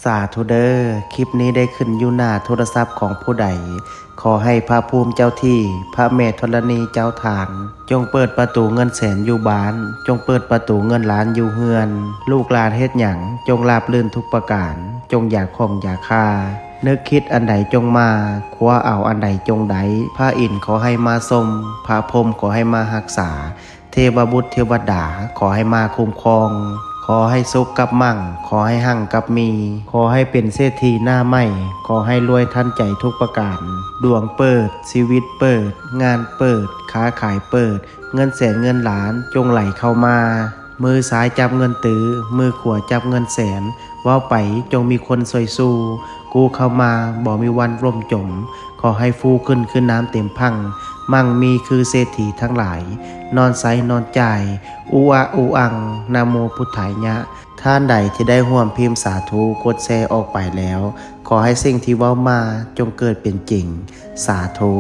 สาธุเด้อคลิปนี้ได้ขึ้นอยู่หน้าโทรศัพท์ของผู้ใดขอให้พระภูมิเจ้าที่พระแม่ธรณีเจ้าทางจงเปิดประตูเงินแสนอยู่บ้านจงเปิดประตูเงินล้านอยู่เฮือนลูกหลานเฮ็ดหยังจงราบรื่นทุกประการจงอย่าข่มอย่าฆ่านึกคิดอันใดจงมาคว้าเอาอันใดจงไดพระอินทร์ขอให้มาทรงพระพรหมขอให้มารักษาเทวบุตรเทวดาขอให้มาคุ้มครองขอให้สุขกับมั่งขอให้หั่งกับมีขอให้เป็นเศรษฐีหน้าใหม่ขอให้รวยทันใจทุกประการดวงเปิดชีวิตเปิดงานเปิดค้าขายเปิดเงินแสนเงินล้านจงไหลเข้ามามือซ้ายจับเงินตื้อมือขวาจับเงินแสนว่าไปจงมีคนซอยสู้กูเข้ามาบ่มีวันร่มจมขอให้ฟูขึ้นน้ำเต็มพังมั่งมีคือเศรษฐีทั้งหลายนอนไซนอนใจอูอะอูอังนะโมพุทธายะท่านใดที่ได้ร่วมพิมพ์สาธุกดแชร์ออกไปแล้วขอให้สิ่งที่เว้ามาจงเกิดเป็นจริงสาธุ